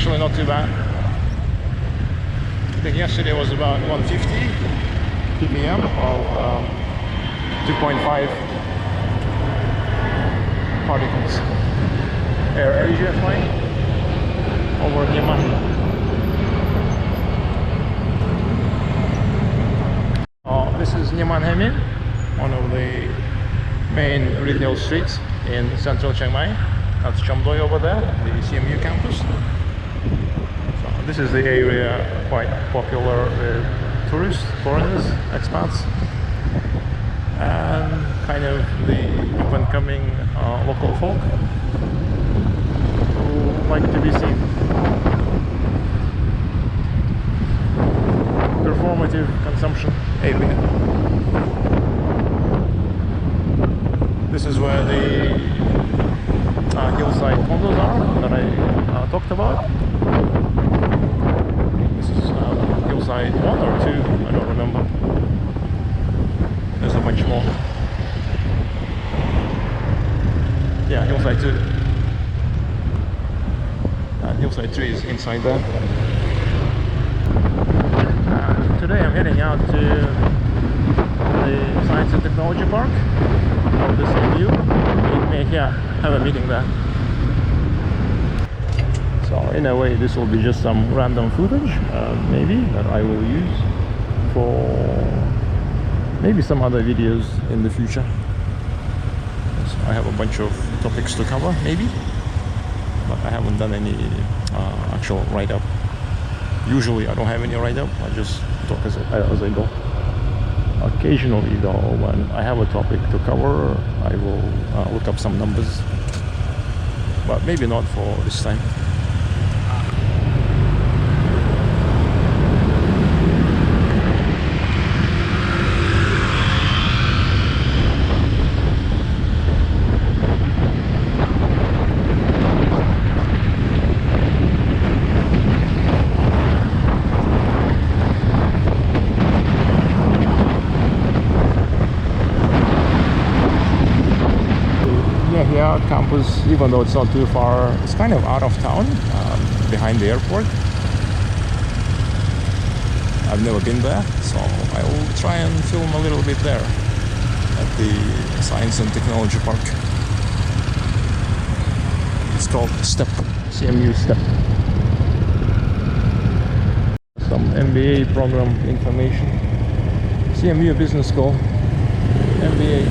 actually not too bad. I think yesterday was about 150 ppm of 2.5 particles. Air Asia flight over Yemen. This is Yemen Hemin, one of the main retail streets in central Chiang Mai. That's Chamdoi over there, the CMU campus. So this is the area quite popular with tourists, foreigners, expats, and kind of the up-and-coming local folk who like to be seen. Performative consumption area. This is where the hillside condos are that I talked about. This is hillside 1 or 2, I don't remember. There's a bunch more. Yeah, hillside 2. And hillside 3 is inside there. Today I'm heading out to the Science and Technology Park of the CMU in Mae Hia. Have a meeting there. So in a way this will be just some random footage, maybe, that I will use for maybe some other videos in the future. So I have a bunch of topics to cover, maybe, but I haven't done any actual write-up. Usually I don't have any write-up, I just talk as I go. Occasionally though, when I have a topic to cover, I will look up some numbers, but maybe not for this time. Campus, even though it's not too far, it's kind of out of town, behind the airport. I've never been there, so I will try and film a little bit there at the Science and Technology Park. It's called STeP, CMU STeP. Some MBA program information. CMU Business School, MBA.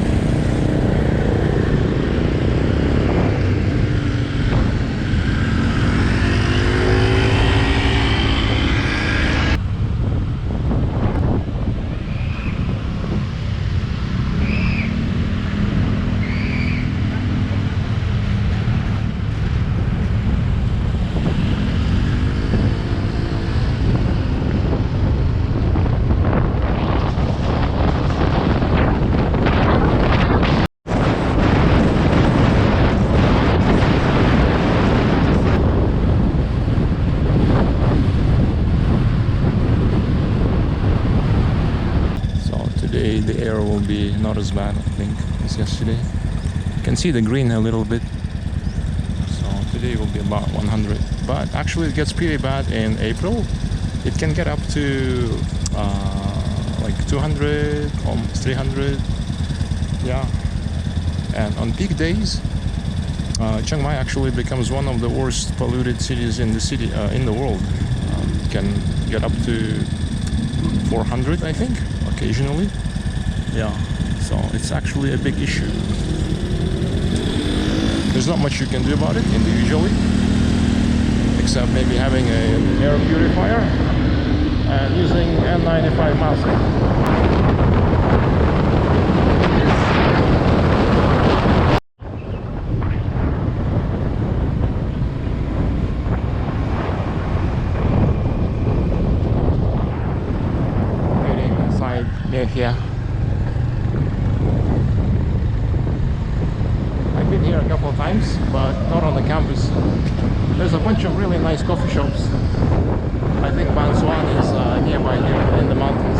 The air will be not as bad, I think, as yesterday. You can see the green a little bit. So today will be about 100, but actually it gets pretty bad in April. It can get up to like 200, almost 300. Yeah, and on peak days, Chiang Mai actually becomes one of the worst polluted cities in the world. It can get up to 400, I think, occasionally. Yeah, so it's actually a big issue. There's not much you can do about it individually, except maybe having an air purifier and using N95 mask. Heading inside Mae Hia. I've been here a couple of times, but not on the campus. There's a bunch of really nice coffee shops. I think Ban Swan is nearby here in the mountains.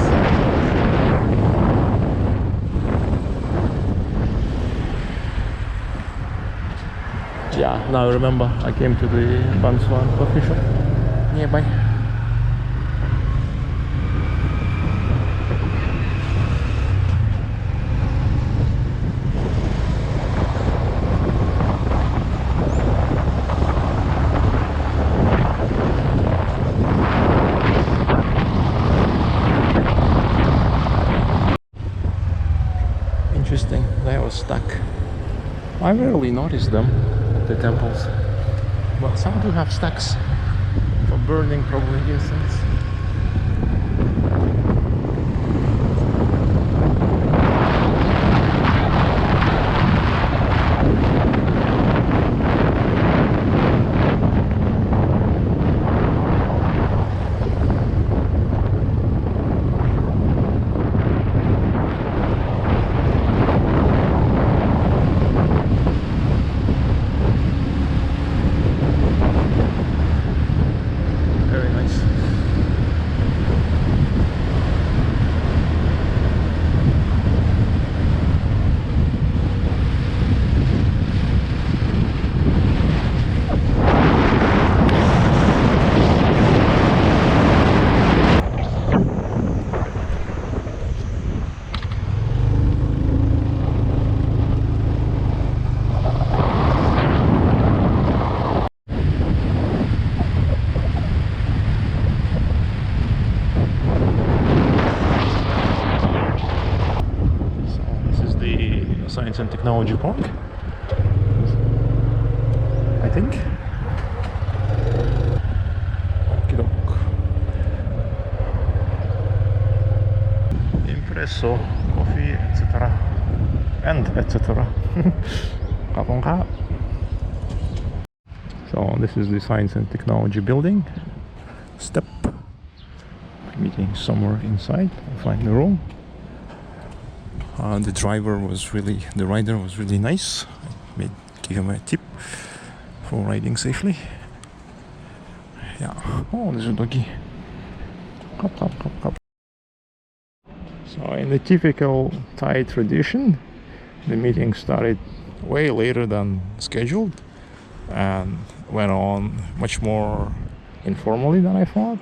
Yeah, now I remember I came to the Ban Swan coffee shop. nearby. Interesting, they were stuck. I rarely notice them at the temples, but some do have stacks for burning, probably incense. Science and Technology Park, I think. Okey-doke. Impresso, coffee, etc. And etc. Kapongka. So this is the Science and Technology building. STeP. Meeting somewhere inside. I'll find the room. The rider was really nice. I gave him a tip for riding safely. Yeah. Oh, there's a doggy. Hop, hop, hop, hop. So in the typical Thai tradition, the meeting started way later than scheduled and went on much more informally than I thought.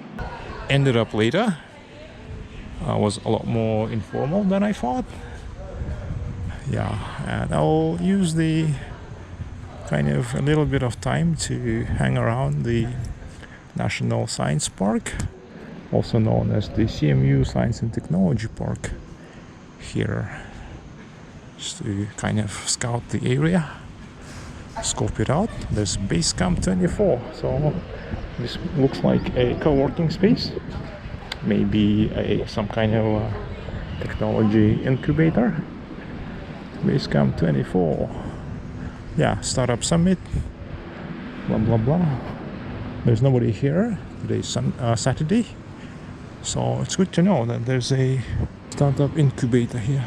Ended up later. Was a lot more informal than I thought. Yeah, and I'll use the kind of a little bit of time to hang around the National Science Park, also known as the CMU Science and Technology Park here, just to kind of scout the area, scope it out. There's Base Camp 24, so this looks like a co-working space, maybe some kind of technology incubator. Basecamp 24. Yeah, startup summit. Blah blah blah. There's nobody here. Today's Saturday, so it's good to know that there's a startup incubator here.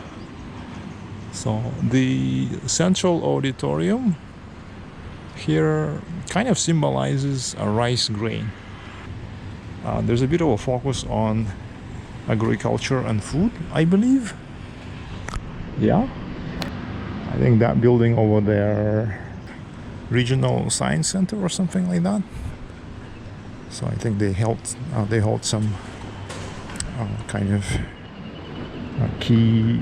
So the central auditorium here kind of symbolizes a rice grain. There's a bit of a focus on agriculture and food, I believe. Yeah. I think that building over there, Regional Science Center or something like that. So I think they hold some kind of key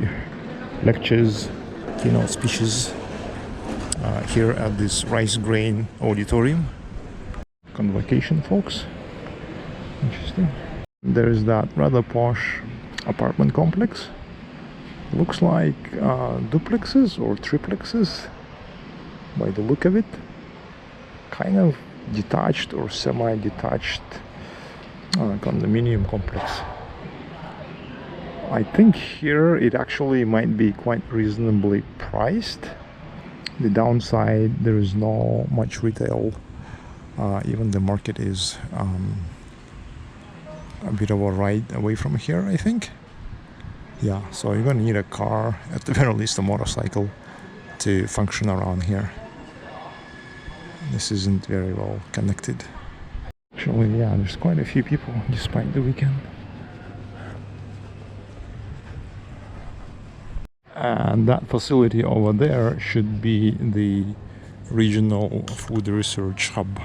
lectures, keynote speeches here at this rice grain auditorium. Convocation, folks. Interesting. There is that rather posh apartment complex. Looks like duplexes or triplexes by the look of it. Kind of detached or semi-detached condominium complex. I think here it actually might be quite reasonably priced. The downside, there is no much retail. Even the market is a bit of a ride away from here, I think. Yeah, so you're gonna need a car, at the very least a motorcycle, to function around here. This isn't very well connected. Actually, yeah, there's quite a few people despite the weekend. And that facility over there should be the regional food research hub,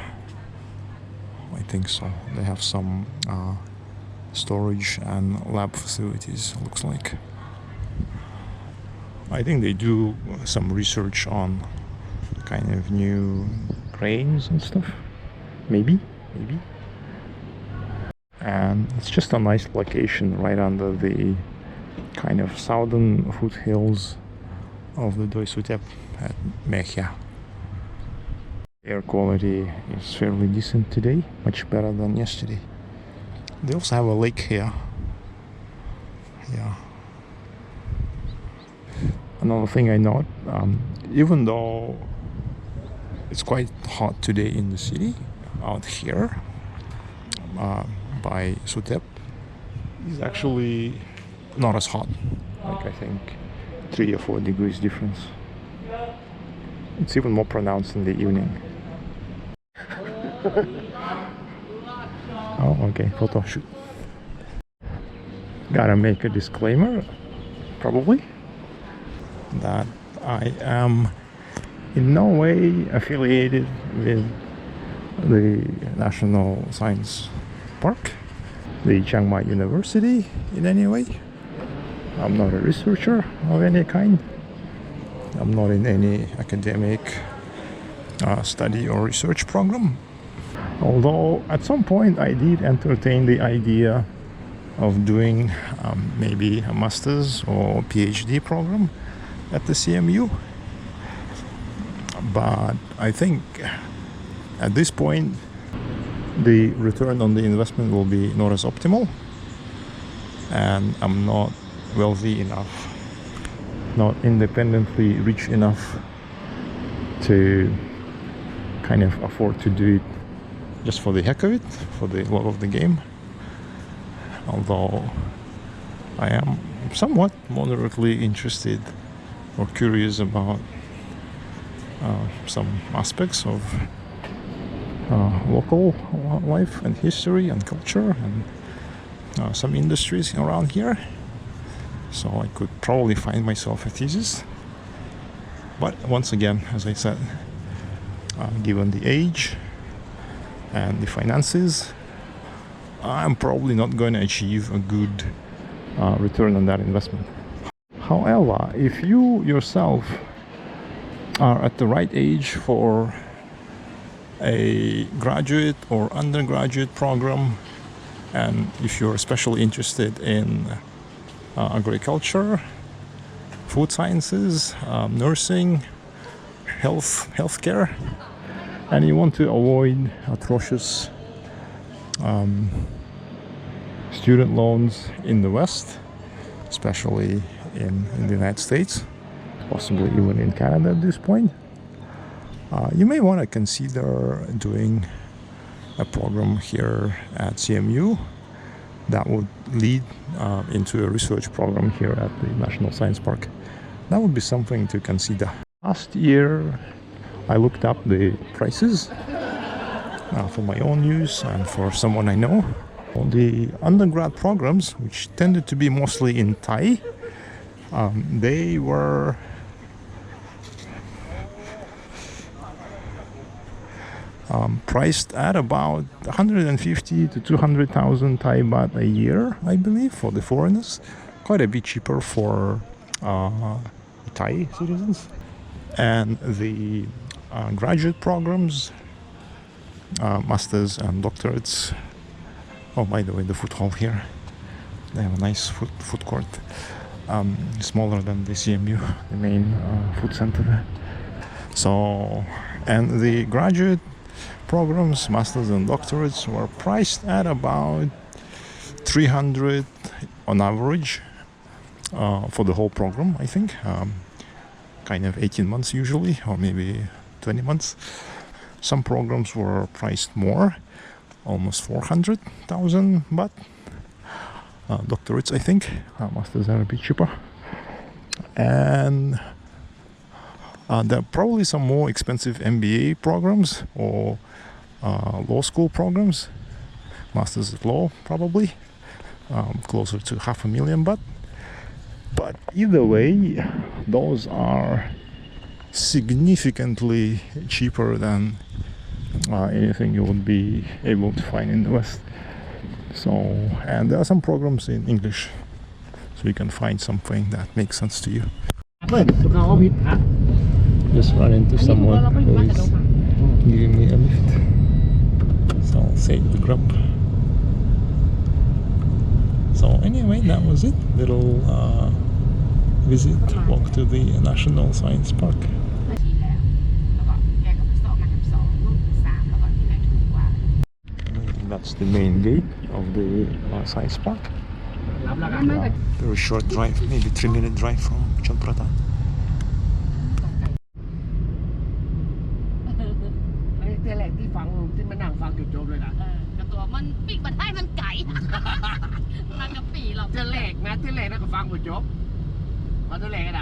I I think so. They have some storage and lab facilities, looks like. I think they do some research on kind of new grains and stuff. Maybe. And it's just a nice location right under the kind of southern foothills of the Doi STeP at Mae Hia. Air quality is fairly decent today, much better than yesterday. They also have a lake here. Yeah. Another thing I note, even though it's quite hot today in the city, out here by STeP is actually not as hot. Like I think 3 or 4 degrees difference. It's even more pronounced in the evening. Oh, okay, photo shoot. Gotta make a disclaimer, probably, that I am in no way affiliated with the National Science Park, the Chiang Mai University in any way. I'm not a researcher of any kind. I'm not in any academic study or research program. Although at some point I did entertain the idea of doing maybe a master's or PhD program at the CMU. But I think at this point the return on the investment will be not as optimal, and I'm not wealthy enough, not independently rich enough to kind of afford to do it just for the heck of it, for the love of the game. Although I am somewhat moderately interested or curious about some aspects of local life and history and culture and some industries around here. So I could probably find myself a thesis. But once again, as I said, given the age and the finances, I'm probably not going to achieve a good return on that investment. However, if you yourself are at the right age for a graduate or undergraduate program, and if you're especially interested in agriculture, food sciences, nursing, healthcare, and you want to avoid atrocious student loans in the West, especially in the United States, possibly even in Canada at this point, you may want to consider doing a program here at CMU that would lead into a research program here at the National Science Park. That would be something to consider. Last year I looked up the prices for my own use and for someone I know. The undergrad programs, which tended to be mostly in Thai, they were priced at about 150 to 200,000 Thai baht a year, I believe, for the foreigners. Quite a bit cheaper for Thai citizens. And the graduate programs, masters and doctorates. Oh, by the way, the food hall here, they have a nice food court, smaller than the CMU, the main food center there. So, and the graduate programs, masters and doctorates, were priced at about 300 on average for the whole program, I think. Kind of 18 months usually, or maybe 20 months. Some programs were priced more, almost 400,000 baht. Doctorates, I think. Masters are a bit cheaper. And there are probably some more expensive MBA programs or law school programs. Masters of Law, probably. Closer to 500,000 baht. But either way, those are significantly cheaper than anything you would be able to find in the West. So, and there are some programs in English, so you can find something that makes sense to you. Just run into someone who is giving me a lift, so I'll save the grub. So anyway, that was it. Little visit, walk to the National Science Park. That's the main gate of the science park. Very short drive, maybe 3-minute drive from Champratan. เตี้ยแหลกที่ฟังที่มานั่งฟังจุดจบเลยนะกระตัวมันปีกมันให้มันไก่มันกระปีหรอกเตี้ยแหลกนะเตี้ยแหลกนั่นก็ฟังจุดจบเอาเตี้ยแหลกกันอ่ะ